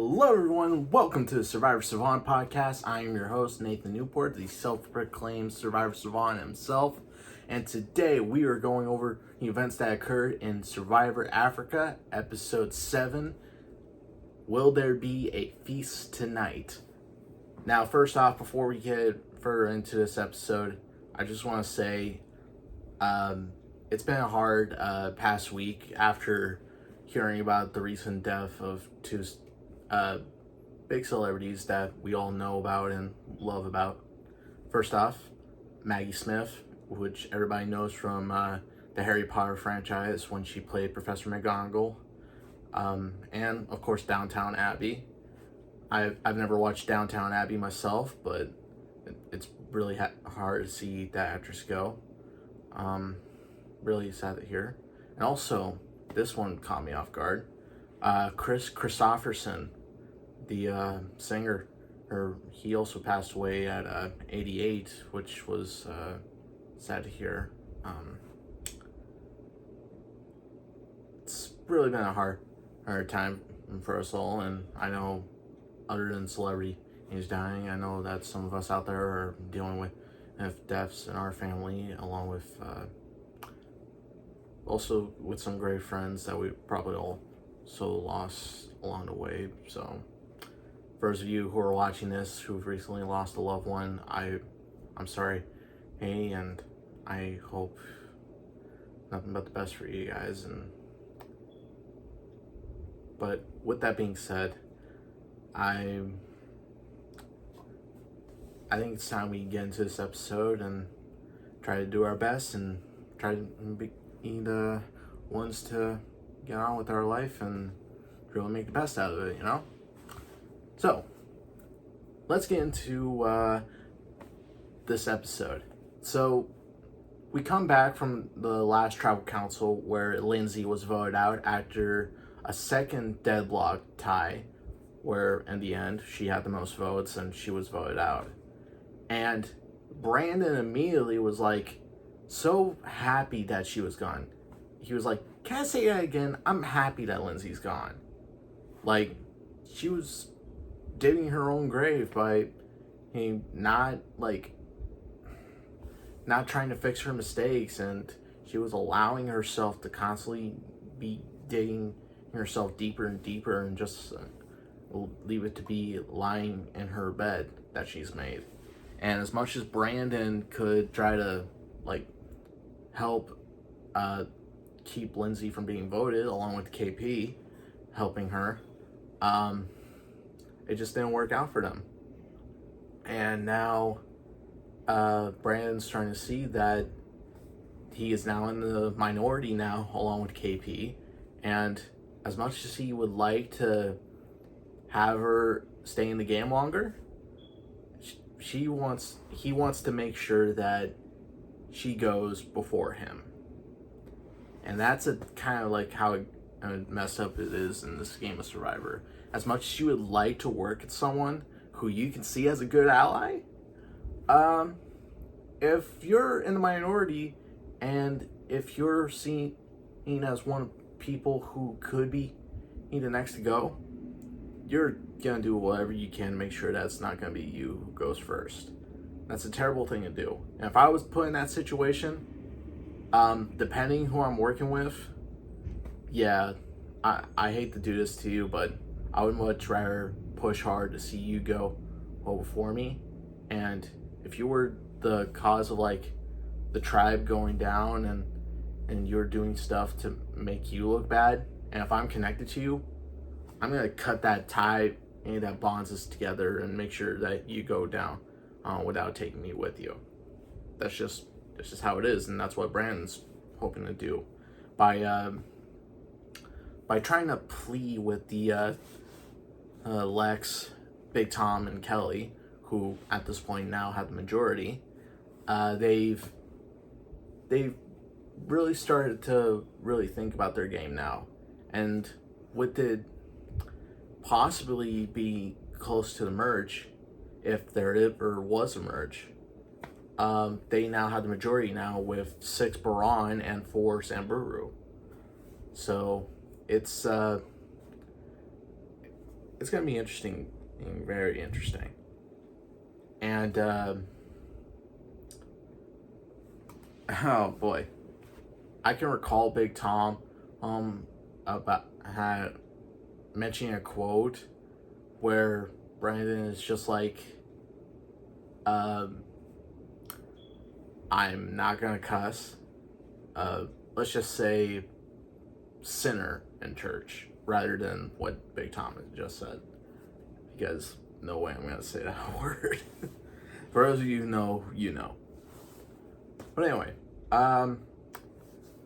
Hello everyone, welcome to the Survivor Savant podcast. I am your host, Nathan Newport, the self-proclaimed Survivor Savant himself. And today we are going over the events that occurred in Survivor Africa, episode 7. Will there be a feast tonight? Now, first off, before we get further into this episode, I just want to say it's been a hard past week after hearing about the recent death of two big celebrities that we all know about and love about. First off, Maggie Smith, which everybody knows from the Harry Potter franchise when she played Professor McGonagall, and of course Downton Abbey. I've never watched Downton Abbey myself, but it's really hard to see that actress go. Really sad to hear. And also, this one caught me off guard. Chris Christopherson, the singer, he also passed away at 88, which was sad to hear. It's really been a hard time for us all, and I know other than celebrity he's dying, I know that some of us out there are dealing with deaths in our family, along with also with some great friends that we probably all lost along the way. So for those of you who are watching this who've recently lost a loved one, I'm sorry, hey, and I hope nothing but the best for you guys. But with that being said, I think it's time we get into this episode and try to do our best and try to be the ones to get on with our life and really make the best out of it, you know? So, let's get into this episode. So, we come back from the last tribal council where Lindsay was voted out after a second deadlock tie, where in the end she had the most votes and she was voted out. And Brandon immediately was like so happy that she was gone. He was like, "Can I say that again? I'm happy that Lindsay's gone." Like, she was digging her own grave by not trying to fix her mistakes, and she was allowing herself to constantly be digging herself deeper and deeper and just leave it to be lying in her bed that she's made. And as much as Brandon could try to help keep Lindsay from being voted, along with KP helping her, it just didn't work out for them. And now Brandon's trying to see that he is now in the minority now, along with KP, and as much as he would like to have her stay in the game longer, he wants to make sure that she goes before him. And that's a kind of like how messed up it is in this game of Survivor. As much as you would like to work with someone who you can see as a good ally, if you're in the minority and if you're seen as one of people who could be the next to go, you're gonna do whatever you can to make sure that's not gonna be you who goes first. That's a terrible thing to do. And if I was put in that situation, depending who I'm working with, yeah, I hate to do this to you, but I would much rather push hard to see you go before me. And if you were the cause of the tribe going down and you're doing stuff to make you look bad, and if I'm connected to you, I'm gonna cut that tie that bonds us together and make sure that you go down without taking me with you. That's just how it is, and that's what Brandon's hoping to do by trying to plead with the Lex, Big Tom, and Kelly, who at this point now have the majority. They've really started to really think about their game now, and with it possibly be close to the merge, if there ever was a merge, they now have the majority now with 6 Baron and 4 Samburu. So it's it's gonna be interesting, very interesting. And oh boy, I can recall Big Tom about had mentioning a quote where Brandon is just like, I'm not gonna cuss. Let's just say sinner in church rather than what Big Tom had just said, because no way I'm gonna say that word. For those of you who know, you know. But anyway,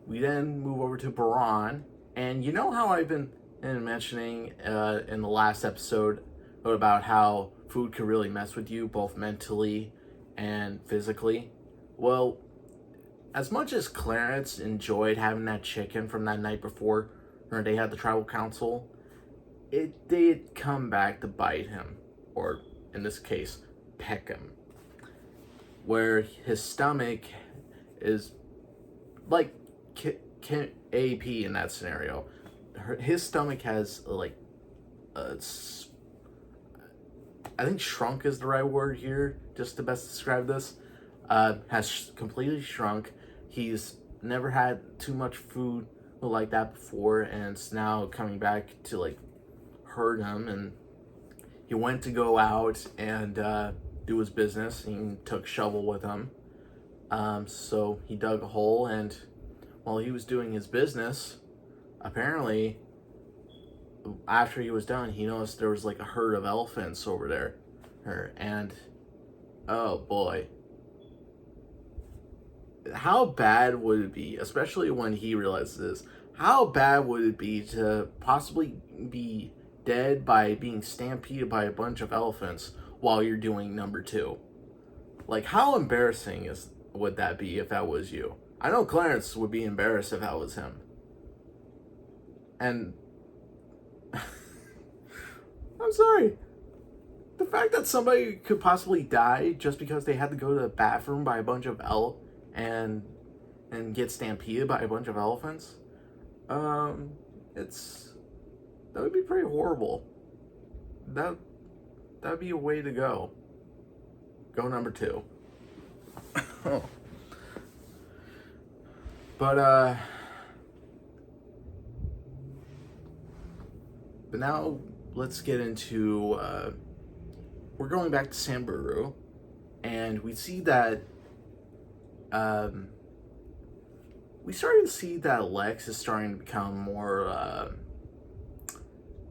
we then move over to Baran, and you know how I've been mentioning in the last episode about how food can really mess with you both mentally and physically. Well, as much as Clarence enjoyed having that chicken from that night before, or they had the tribal council, it did come back to bite him, or in this case, peck him. Where his stomach is like AP in that scenario. His stomach has like I think shrunk is the right word here, just to best describe this. Has completely shrunk. He's never had too much food like that before, and it's now coming back to like hurt him. And he went to go out and do his business. He took shovel with him. So he dug a hole, and while he was doing his business, apparently after he was done, he noticed there was like a herd of elephants over there. And oh boy, how bad would it be, especially when he realizes this, how bad would it be to possibly be dead by being stampeded by a bunch of elephants while you're doing number 2? Like, how embarrassing would that be if that was you? I know Clarence would be embarrassed if that was him. And I'm sorry. The fact that somebody could possibly die just because they had to go to the bathroom by a bunch of and get stampeded by a bunch of elephants, that would be pretty horrible. That'd be a way to go. Go number 2. But now let's get into we're going back to Samburu, and we see that we started to see that Lex is starting to become more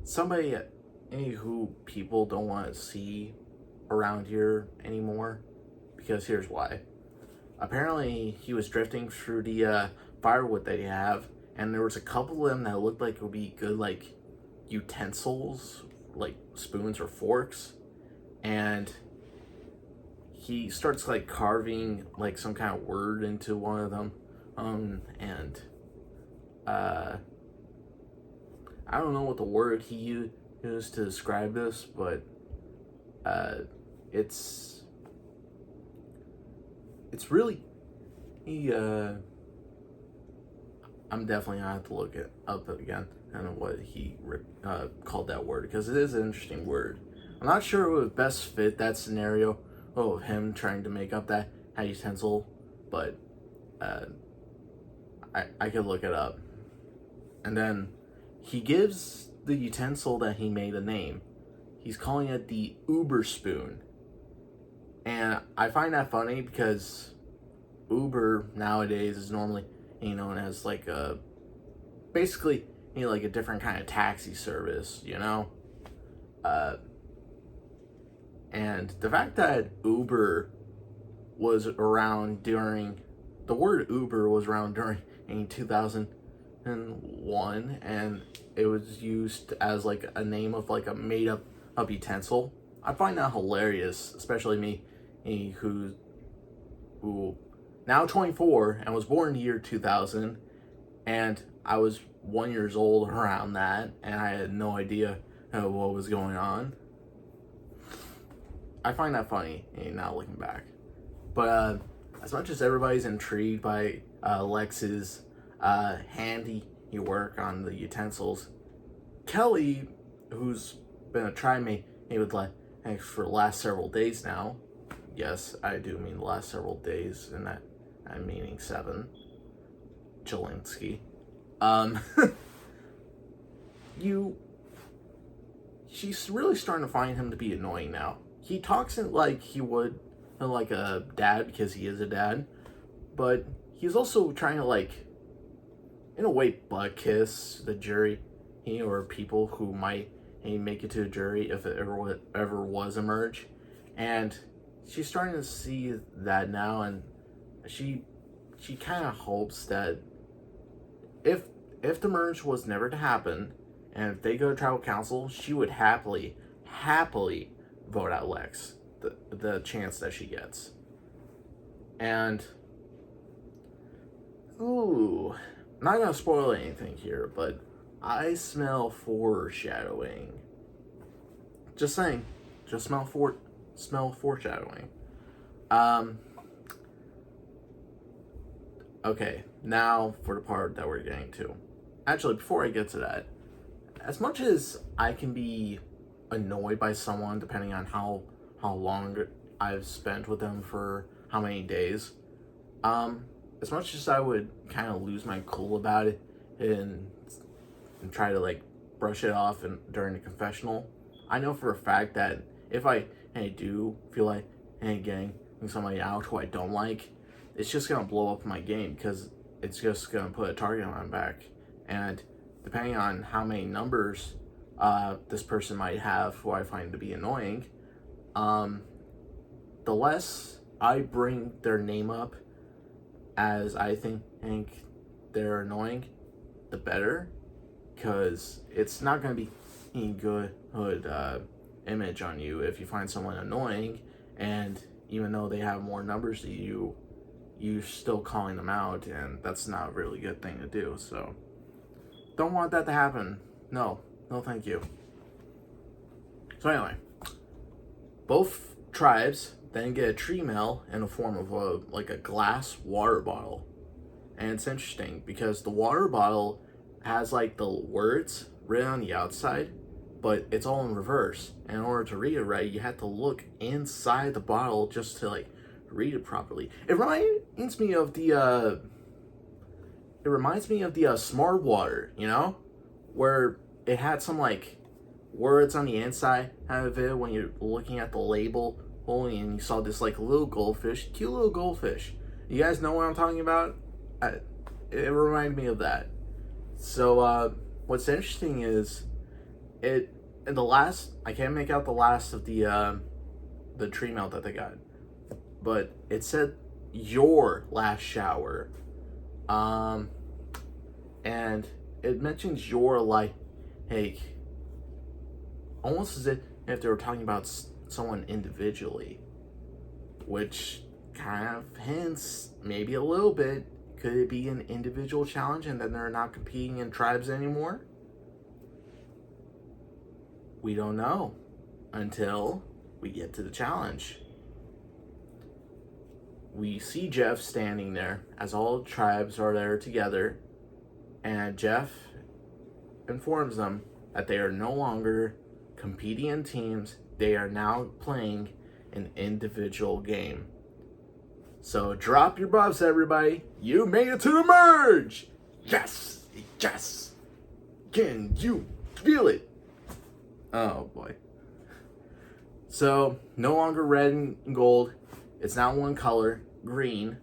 somebody who people don't want to see around here anymore, because here's why. Apparently he was drifting through the firewood that you have, and there was a couple of them that looked like it would be good like utensils, like spoons or forks, and he starts like carving like some kind of word into one of them, and I don't know what the word he used to describe this, but it's really I'm definitely gonna have to look it up again and what he called that word, because it is an interesting word. I'm not sure it would best fit that scenario of him trying to make up that utensil, but I could look it up. And then he gives the utensil that he made a name. He's calling it the Uber spoon. And I find that funny because Uber nowadays is normally known as like a basically like a different kind of taxi service, and the fact that Uber was around during the word Uber was around during 2001, and it was used as like a name of like a made up utensil. I find that hilarious, especially me who now 24 and was born in the year 2000, and I was 1 year old around that, and I had no idea what was going on. I find that funny now looking back. But as much as everybody's intrigued by Lex's handy work on the utensils, Kelly, who's been a tribe mate with like for the last several days now. Yes, I do mean the last several days, and that I'm meaning 7. Jelinski. She's really starting to find him to be annoying now. He talks like he would like a dad because he is a dad, but he's also trying to like, in a way, butt kiss the jury or people who might make it to a jury if it ever was a merge, and she's starting to see that now, and she kind of hopes that if the merge was never to happen, and if they go to tribal council, she would happily vote out Lex, the chance that she gets. And ooh, I'm not gonna spoil anything here, but I smell foreshadowing. Just saying, just smell foreshadowing. Okay, now for the part that we're getting to. Actually, before I get to that, as much as I can be annoyed by someone depending on how long I've spent with them for how many days, as much as I would kind of lose my cool about it and try to like brush it off during the confessional, I know for a fact that if I do feel like getting somebody out who I don't like, it's just gonna blow up my game because it's just gonna put a target on my back. And depending on how many numbers this person might have who I find to be annoying, the less I bring their name up as I think they're annoying, the better, because it's not going to be a good image on you if you find someone annoying, and even though they have more numbers than you, you're still calling them out, and that's not a really good thing to do. So don't want that to happen. No thank you. So anyway, both tribes then get a tree mail in the form of a glass water bottle. And it's interesting because the water bottle has like the words written on the outside, but it's all in reverse. And in order to read it right, you have to look inside the bottle just to like read it properly. It reminds me of the Smart Water, where it had some like words on the inside of it when you're looking at the label, and you saw this like little goldfish, cute little goldfish. You guys know what I'm talking about? It reminded me of that. So what's interesting is I can't make out the last of the tree mail that they got, but it said your last shower, and it mentions your like almost as if they were talking about someone individually, which kind of hints maybe a little bit, could it be an individual challenge and then they're not competing in tribes anymore? We don't know until we get to the challenge. We see Jeff standing there as all the tribes are there together, and Jeff informs them that they are no longer competing in teams. They are now playing an individual game. So drop your buffs, everybody. You made it to the merge. Yes. Can you feel it? Oh boy. So no longer red and gold. It's now one color, green.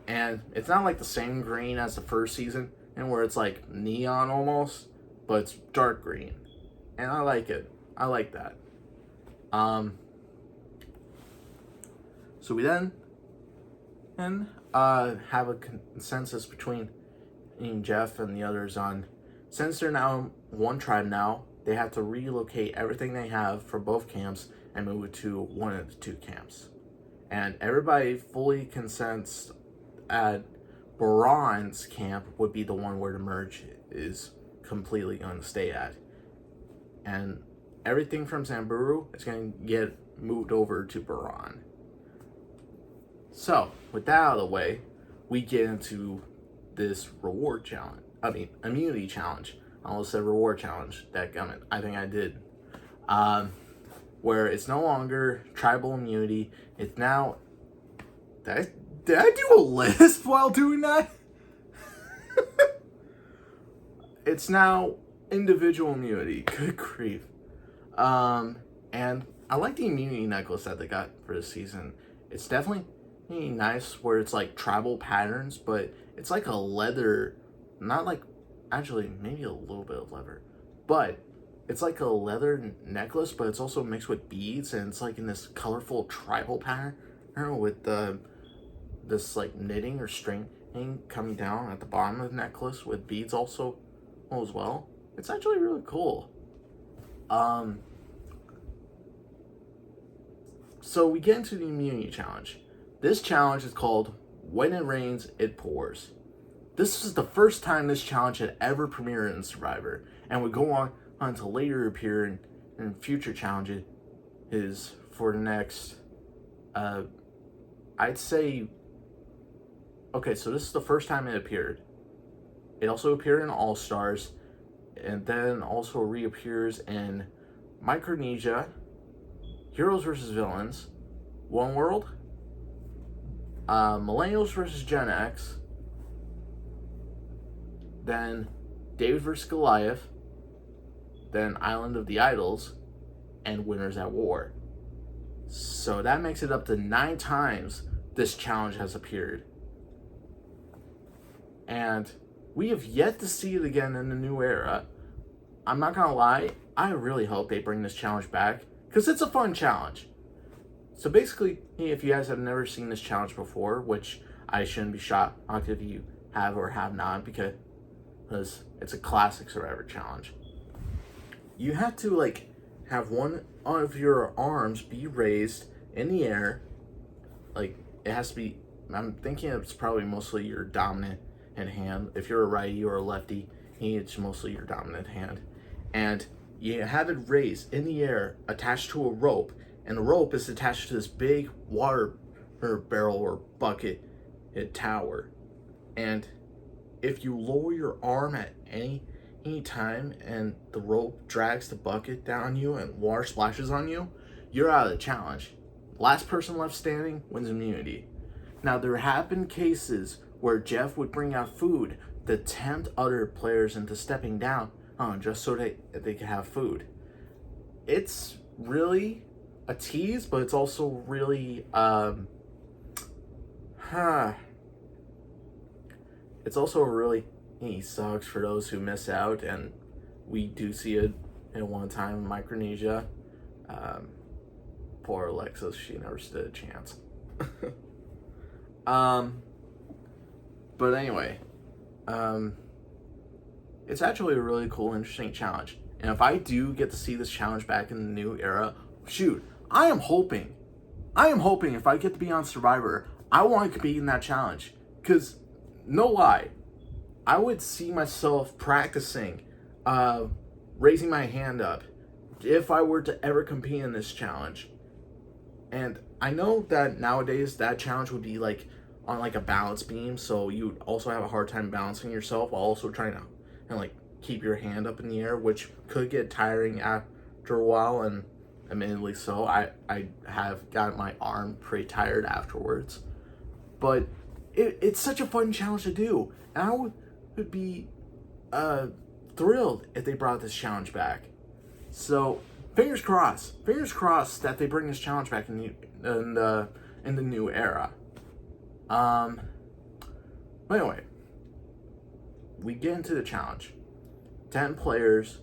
And it's not like the same green as the first season, and where it's like neon almost, but it's dark green. And I like it. I like that. So we then have a consensus between Jeff and the others on, since they're now one tribe now, they have to relocate everything they have for both camps and move it to one of the two camps. And everybody fully consents at Baron's camp would be the one where the merge is completely going to stay at. And everything from Samburu is going to get moved over to Baron. So, with that out of the way, we get into this immunity challenge. I almost said reward challenge. Dadgummit. I think I did. Where it's no longer tribal immunity. It's now... Did I do a lisp while doing that? It's now individual immunity. Good grief. And I like the immunity necklace that they got for this season. It's definitely nice where it's like tribal patterns, but it's like a leather, not like, actually maybe a little bit of leather, but it's like a leather necklace, but it's also mixed with beads, and it's like in this colorful tribal pattern with this like knitting or string coming down at the bottom of the necklace with beads also as well. It's actually really cool. So we get into the immunity challenge. This challenge is called When It Rains, It Pours. This is the first time this challenge had ever premiered in Survivor, and would go on to later appear in future challenges for the next, I'd say, okay, so this is the first time it appeared. It also appeared in All Stars, and then also reappears in Micronesia, Heroes vs. Villains, One World, Millennials vs. Gen X, then David vs. Goliath, then Island of the Idols, and Winners at War. So that makes it up to 9 times this challenge has appeared. And we have yet to see it again in the new era. I'm not gonna lie, I really hope they bring this challenge back, because it's a fun challenge. So basically, if you guys have never seen this challenge before, which I shouldn't be shocked if you have or have not, because it's a classic Survivor challenge. You have to like have one of your arms be raised in the air. Like it has to be, I'm thinking it's probably mostly your dominant hand. If you're a righty or a lefty, it's mostly your dominant hand. And you have it raised in the air, attached to a rope, and the rope is attached to this big water barrel or bucket tower. And if you lower your arm at any time and the rope drags the bucket down you and water splashes on you, you're out of the challenge. Last person left standing wins immunity. Now, there have been cases where Jeff would bring out food to tempt other players into stepping down just so they could have food. It's really a tease, but it's also really it's also really sucks for those who miss out, and we do see it in one time in Micronesia. Poor Alexis, she never stood a chance. But anyway, it's actually a really cool, interesting challenge. And if I do get to see this challenge back in the new era, shoot, I am hoping if I get to be on Survivor, I want to compete in that challenge. Because, no lie, I would see myself practicing, raising my hand up, if I were to ever compete in this challenge. And I know that nowadays that challenge would be like on like a balance beam, so you would also have a hard time balancing yourself while also trying to like keep your hand up in the air, which could get tiring after a while, and admittedly so. I have got my arm pretty tired afterwards, but it's such a fun challenge to do, and I would be thrilled if they brought this challenge back. So fingers crossed that they bring this challenge back in the new era. But anyway, we get into the challenge. 10 players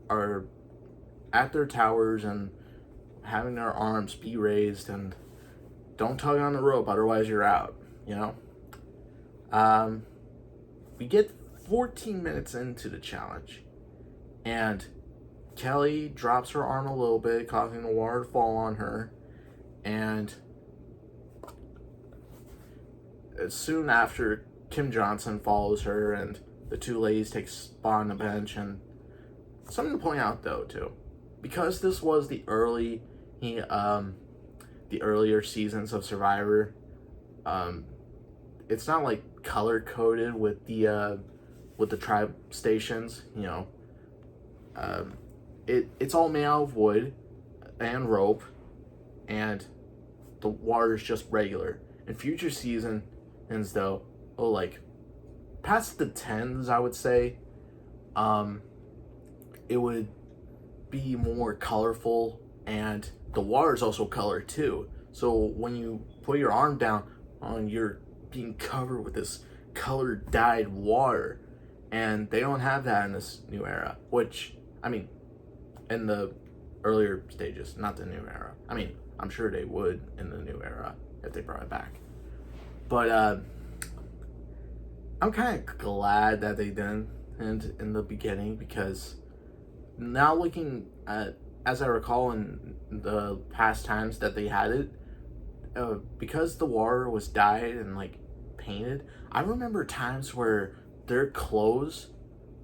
are at their towers and having their arms be raised, and don't tug on the rope, otherwise you're out, you know? We get 14 minutes into the challenge, and Kelly drops her arm a little bit, causing the water to fall on her, and soon after, Kim Johnson follows her, and the two ladies take a spot on the bench. And something to point out though too, because this was the earlier seasons of Survivor, it's not like color coded with the with the tribe stations, it's all made out of wood and rope, and the water is just regular. In future seasons, though, like past the 10s, I would say, it would be more colorful, and the water is also colored too. So when you put your arm down you're being covered with this colored dyed water, and they don't have that in this new era, which, I mean, in the earlier stages, not the new era. I mean, I'm sure they would in the new era if they brought it back. But I'm kind of glad that they didn't in the beginning, because now looking at, as I recall in the past times that they had it, because the water was dyed and like painted, I remember times where their clothes,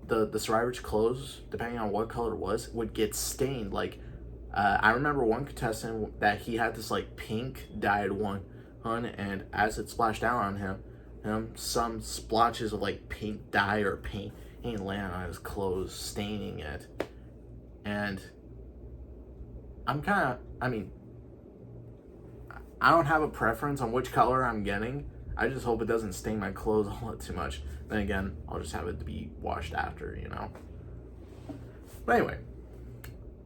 the survivors' clothes, depending on what color it was, would get stained. Like, I remember one contestant that he had this like pink dyed one, and as it splashed down on him, some splotches of like pink dye or paint landed on his clothes, staining it. And I don't have a preference on which color I'm getting. I just hope it doesn't stain my clothes all that too much. Then again, I'll just have it to be washed after, But anyway,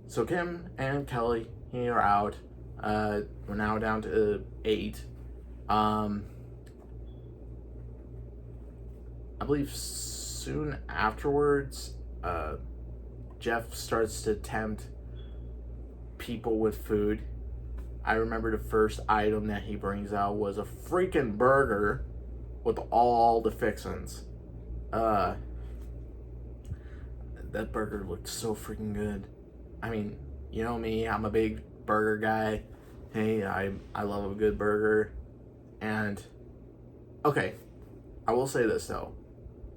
so Kim and Kelly are out. We're now down to 8. I believe soon afterwards, Jeff starts to tempt people with food. I remember the first item that he brings out was a freaking burger with all the fixins. That burger looked so freaking good. I mean, you know me, I'm a big burger guy. Hey, I love a good burger. And, okay, I will say this though,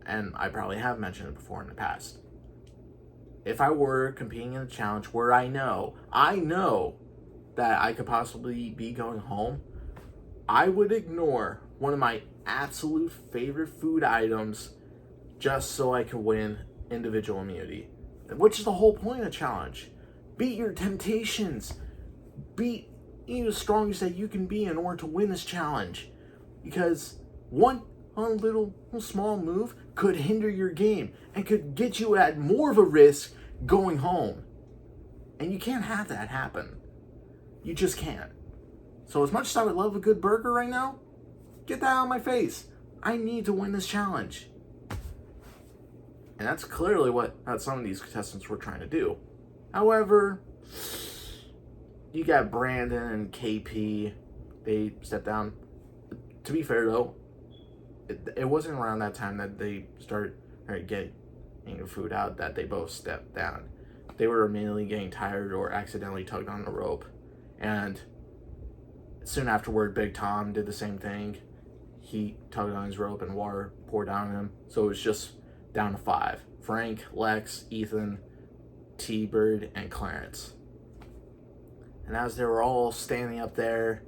and I probably have mentioned it before in the past. If I were competing in a challenge where I know that I could possibly be going home, I would ignore one of my absolute favorite food items just so I could win individual immunity, which is the whole point of the challenge. Beat your temptations. Be the strongest that you can be in order to win this challenge, because one little small move could hinder your game and could get you at more of a risk going home, and you can't have that happen. You just can't. So as much as I would love a good burger right now, get that out of my face. I need to win this challenge. And that's clearly what some of these contestants were trying to do. However, you got Brandon and KP. They stepped down. To be fair though, it wasn't around that time that they started getting food out that they both stepped down. They were immediately getting tired or accidentally tugged on the rope. And soon afterward, Big Tom did the same thing. He tugged on his rope and water poured down on him. So it was just down to 5. Frank, Lex, Ethan, T-Bird, and Clarence. And as they were all standing up there,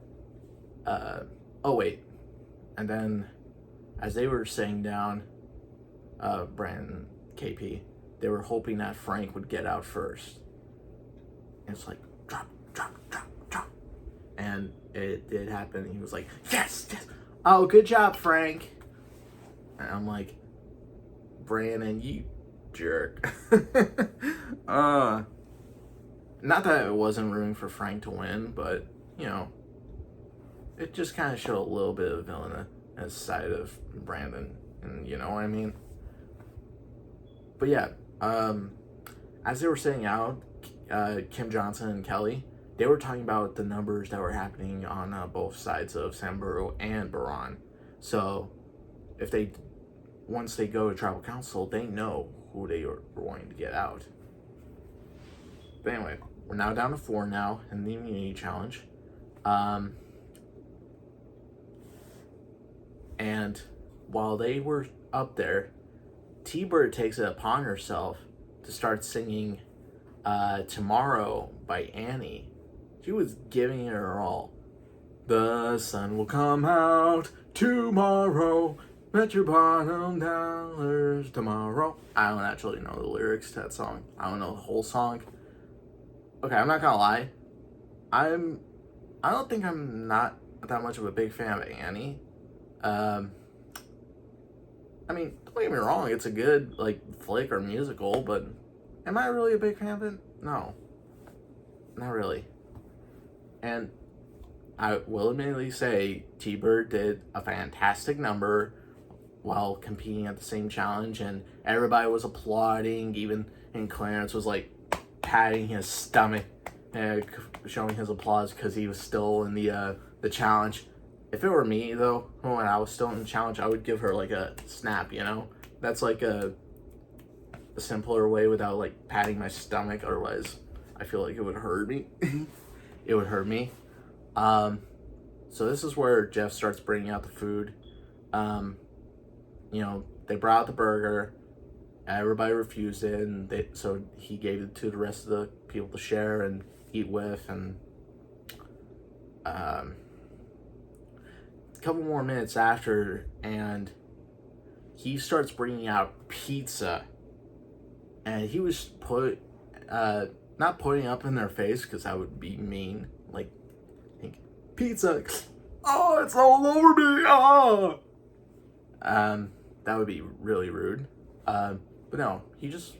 and then as they were sitting down, Brandon, KP, they were hoping that Frank would get out first. And it's like, drop. And it did happen. He was like, yes. Oh, good job, Frank. And I'm like, Brandon, you jerk. Not that it wasn't rooting for Frank to win, but, it just kind of showed a little bit of villainous side of Brandon. And you know what I mean? But yeah, as they were sitting out, Kim Johnson and Kelly, they were talking about the numbers that were happening on both sides of Samburu and Baran. So once they go to tribal council, they know who they are going to get out. But anyway, we're now down to 4 now in the immunity challenge. And while they were up there, T-Bird takes it upon herself to start singing Tomorrow by Annie. She was giving it her all. The sun will come out tomorrow. Bet your bottom dollars tomorrow. I don't actually know the lyrics to that song. I don't know the whole song. Okay, I'm not gonna lie. I don't think I'm not that much of a big fan of Annie. I mean, don't get me wrong, it's a good, like, flick or musical, but am I really a big fan of it? No. Not really. And I will admittedly say T-Bird did a fantastic number while competing at the same challenge, and everybody was applauding, and Clarence was, like, patting his stomach and showing his applause because he was still in the challenge. If it were me, though, when I was still in the challenge, I would give her, like, a snap, you know? That's, like, a simpler way without, like, patting my stomach. Otherwise, I feel like it would hurt me. It would hurt me. So this is where Jeff starts bringing out the food. You know, they brought out the burger. Everybody refused it, and so he gave it to the rest of the people to share and eat with, and a couple more minutes after, and he starts bringing out pizza, and he was not putting up in their face because that would be mean, like pizza, oh, it's all over me, oh. That would be really rude. But no, he just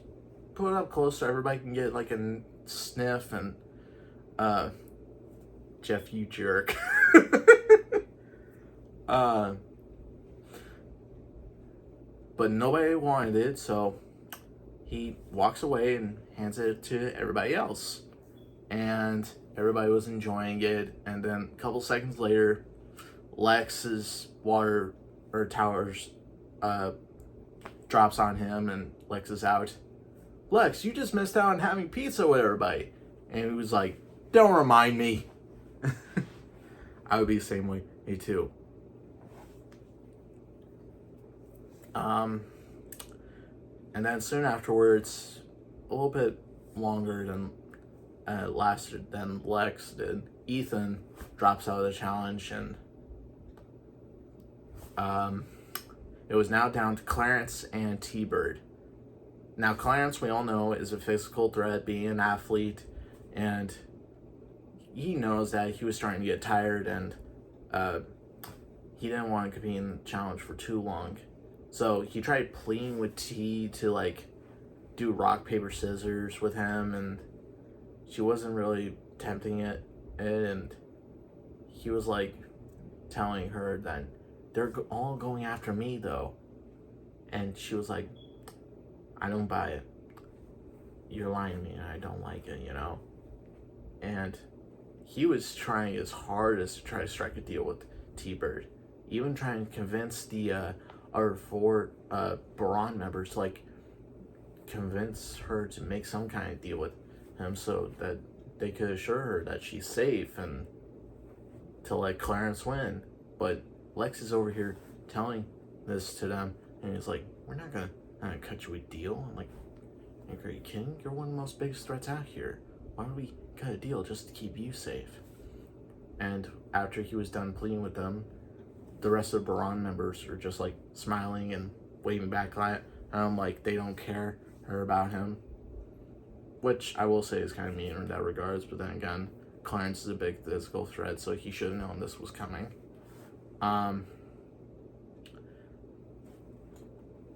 put it up close so everybody can get like a sniff, and Jeff, you jerk. But nobody wanted it, so he walks away and hands it to everybody else. And everybody was enjoying it, and then a couple seconds later, Lex's water or towers drops on him, and Lex is out. Lex, you just missed out on having pizza with everybody. And he was like, don't remind me. I would be the same way. Me too. And then soon afterwards, a little bit longer than lasted than Lex did, Ethan drops out of the challenge, and it was now down to Clarence and T-Bird. Now, Clarence, we all know, is a physical threat, being an athlete, and he knows that he was starting to get tired, and he didn't want to compete in the challenge for too long. So he tried pleading with T to, like, do rock, paper, scissors with him, and she wasn't really tempting it, and he was, like, telling her that they're all going after me, though. And she was like, I don't buy it. You're lying to me, and I don't like it, you know? And he was trying his hardest to try to strike a deal with T-Bird. Even trying to convince the other four Baron members to, like, convince her to make some kind of deal with him so that they could assure her that she's safe and to let Clarence win. But Lex is over here telling this to them, and he's like, we're not gonna cut you a deal. I'm like, are you kidding? You're one of the most biggest threats out here. Why would we cut a deal just to keep you safe? And after he was done pleading with them, the rest of the Baron members are just like smiling and waving back at him like they don't care about him. Which I will say is kind of mean in that regards, but then again, Clarence is a big physical threat, so he should have known this was coming.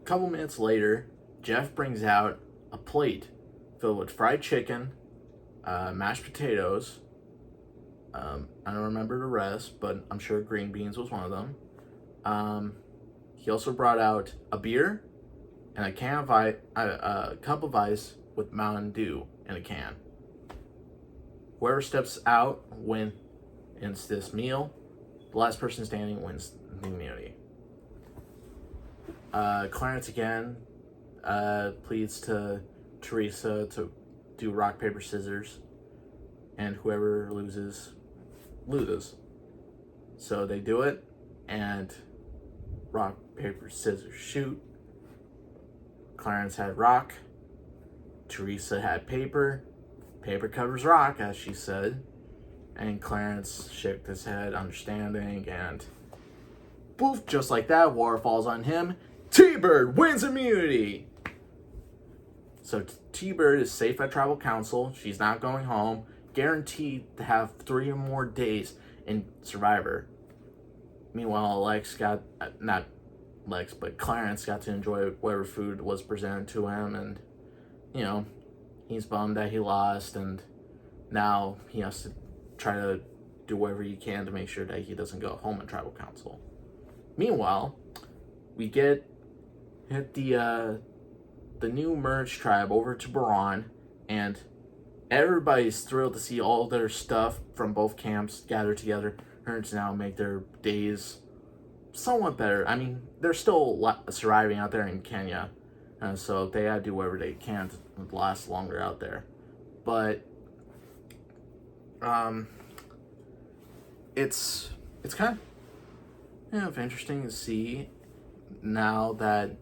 Couple minutes later, Jeff brings out a plate filled with fried chicken, mashed potatoes. I don't remember the rest, but I'm sure green beans was one of them. He also brought out a beer and a cup of ice with Mountain Dew in a can. Whoever steps out wins this meal. The last person standing wins the immunity. Clarence again pleads to Teresa to do rock, paper, scissors, and whoever loses. So they do it, and rock, paper, scissors, shoot. Clarence had rock, Teresa had paper. Paper covers rock, as she said, and Clarence shook his head, understanding, and Boof, just like that, water falls on him. T-Bird wins immunity. So T-Bird is safe at Tribal Council. She's not going home. Guaranteed to have 3 or more days in Survivor. Meanwhile, Clarence got to enjoy whatever food was presented to him, and, you know, he's bummed that he lost, and now he has to try to do whatever he can to make sure that he doesn't go home in Tribal Council. Meanwhile, we hit the new merge tribe over to Baran, and everybody's thrilled to see all their stuff from both camps gathered together to now make their days somewhat better. I mean, they're still surviving out there in Kenya, so they gotta do whatever they can to last longer out there. But it's kind of interesting to see now that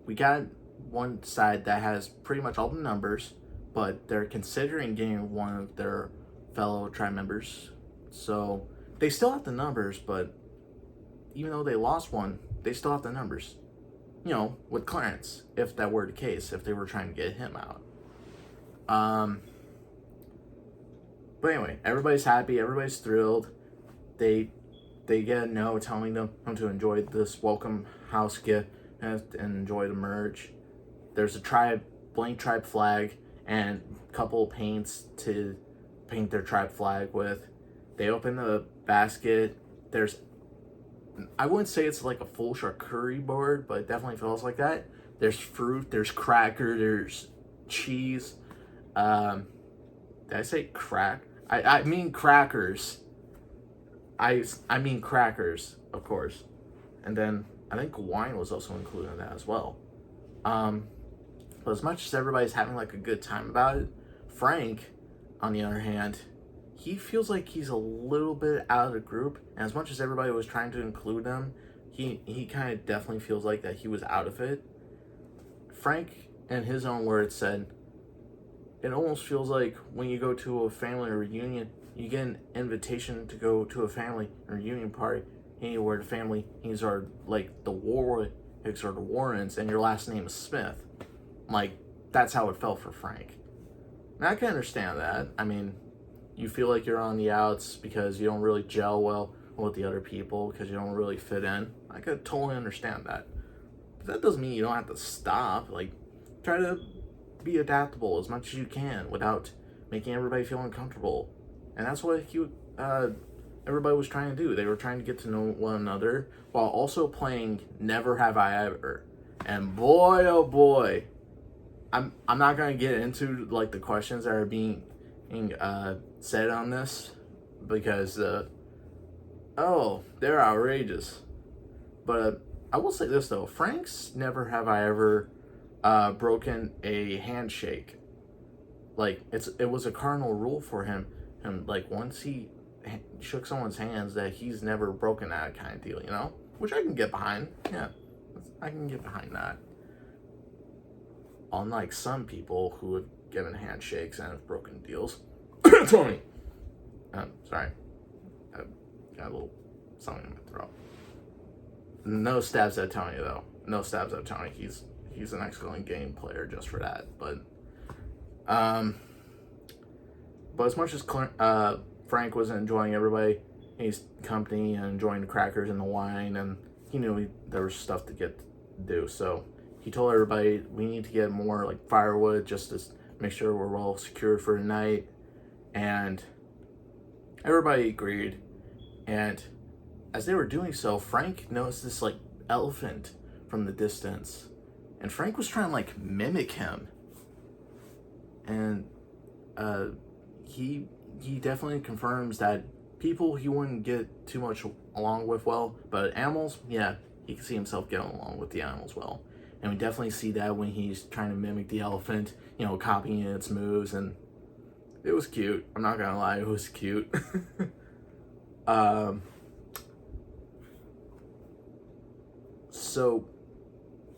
we got one side that has pretty much all the numbers, but they're considering getting one of their fellow tribe members. So they still have the numbers, but even though they lost one, they still have the numbers. You know, with Clarence, if that were the case, if they were trying to get him out. But anyway, everybody's happy, everybody's thrilled. They get a note telling them to enjoy this welcome house gift and enjoy the merge. There's a blank tribe flag and a couple paints to paint their tribe flag with. They open the basket. I wouldn't say it's like a full charcuterie board, but it definitely feels like that. There's fruit, there's cracker, there's cheese. Did I say crack? I mean crackers. I mean crackers, of course. And then I think wine was also included in that as well. But as much as everybody's having like a good time about it, Frank, on the other hand, he feels like he's a little bit out of the group. And as much as everybody was trying to include him, he kind of definitely feels like that he was out of it. Frank, in his own words, said, it almost feels like when you go to a family reunion, you get an invitation to go to a family reunion party, and where the family are like the Warwicks or the Warrens, and your last name is Smith. Like, that's how it felt for Frank. And I can understand that. I mean, you feel like you're on the outs because you don't really gel well with the other people, because you don't really fit in. I could totally understand that. But that doesn't mean you don't have to stop. Like, try to be adaptable as much as you can without making everybody feel uncomfortable. And that's what everybody was trying to do. They were trying to get to know one another while also playing Never Have I Ever. And boy, oh boy, I'm not going to get into like the questions that are being said on this, because they're outrageous. But I will say this though, Frank's Never Have I Ever broken a handshake. Like, it was a cardinal rule for him, and like once he shook someone's hands, that he's never broken that kind of deal, you know, which I can get behind. Yeah, I can get behind that. Unlike some people who have given handshakes and have broken deals. Tony, sorry, I got a little something in my throat. No stabs at Tony though. No stabs at Tony. He's an excellent game player just for that. But as much as Frank was enjoying his company and enjoying the crackers and the wine, and he knew there was stuff to do, so he told everybody we need to get more like firewood just to make sure we're well secured for the night, and everybody agreed. And as they were doing so, Frank noticed this like elephant from the distance, and Frank was trying to like mimic him, and he definitely confirms that people he wouldn't get too much along with well, but animals, yeah, he can see himself getting along with the animals well. And we definitely see that when he's trying to mimic the elephant, you know, copying its moves, and it was cute. I'm not gonna lie, it was cute. So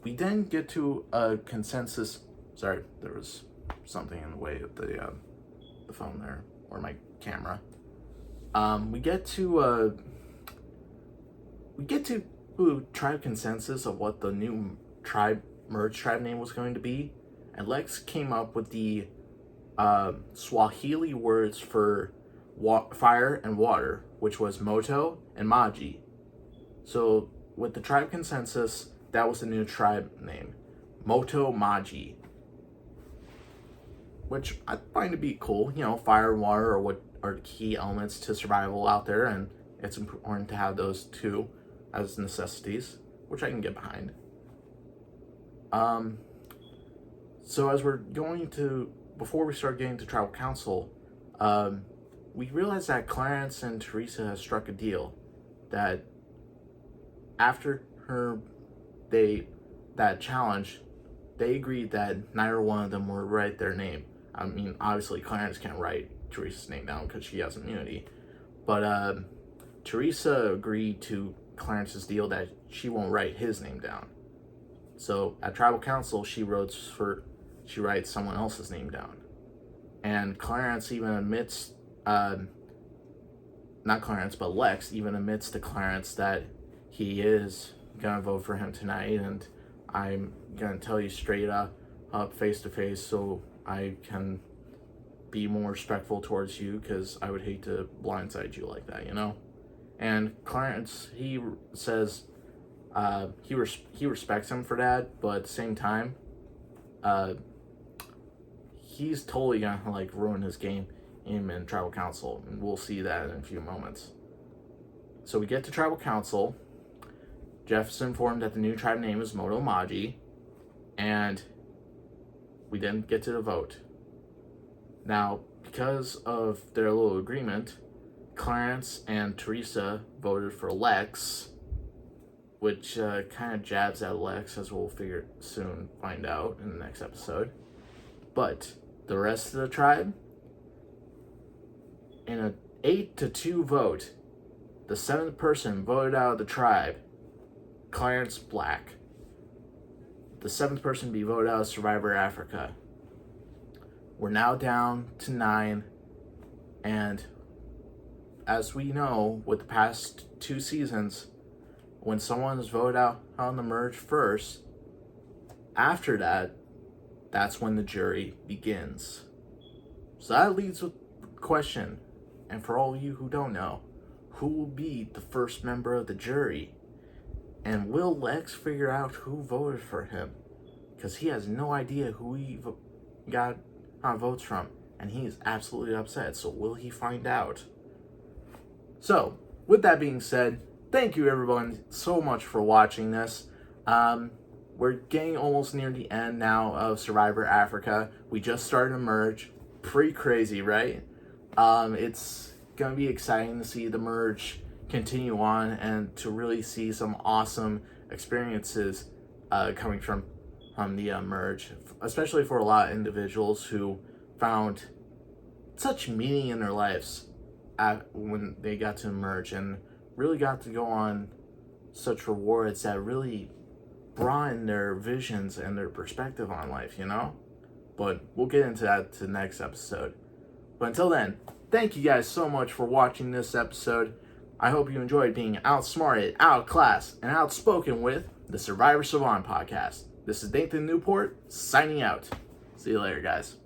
we then get to a consensus. Sorry, there was something in the way of the phone there, or my camera. We get to we get to tribe consensus of what the new merge tribe name was going to be, and Lex came up with the Swahili words for fire and water, which was Moto and Maji. So with the tribe consensus, that was the new tribe name, Moto Maji, which I find to be cool. Fire and water are what are the key elements to survival out there, and it's important to have those two as necessities, which I can get behind. So as we're before we start getting to tribal council, we realized that Clarence and Teresa have struck a deal that after that challenge, they agreed that neither one of them would write their name. I mean, obviously Clarence can't write Teresa's name down because she has immunity, but Teresa agreed to Clarence's deal that she won't write his name down. So at tribal council, she writes someone else's name down, and Clarence even admits, not Clarence, but Lex even admits to Clarence that he is gonna vote for him tonight, and I'm gonna tell you straight up face to face, so I can be more respectful towards you, because I would hate to blindside you like that, And Clarence, he says he respects him for that, but at the same time, he's totally gonna ruin his game in tribal council, and we'll see that in a few moments. So we get to tribal council. Jeff's informed that the new tribe name is Moto Maji, and we then get to the vote. Now, because of their little agreement, Clarence and Teresa voted for Lex, which kind of jabs at Lex, as we'll find out in the next episode. But the rest of the tribe, in an 8-2 vote, the 7th person voted out of the tribe, Clarence Black. The 7th person to be voted out of Survivor Africa. We're now down to 9, and as we know, with the past 2 seasons, when someone is voted out on the merge first, after that, that's when the jury begins. So that leads with the question, and for all of you who don't know, who will be the first member of the jury? And will Lex figure out who voted for him? Because he has no idea who he got votes from, and he is absolutely upset. So will he find out? So, with that being said, thank you everyone so much for watching this. We're getting almost near the end now of Survivor Africa. We just started a merge. Pretty crazy, right? It's gonna be exciting to see the merge continue on, and to really see some awesome experiences coming from the merge, especially for a lot of individuals who found such meaning in their lives when they got to merge, and really got to go on such rewards that really broaden their visions and their perspective on life, But we'll get into that to the next episode. But until then, thank you guys so much for watching this episode. I hope you enjoyed being outsmarted, outclassed, and outspoken with the Survivor Savant podcast. This is Nathan Newport, signing out. See you later, guys.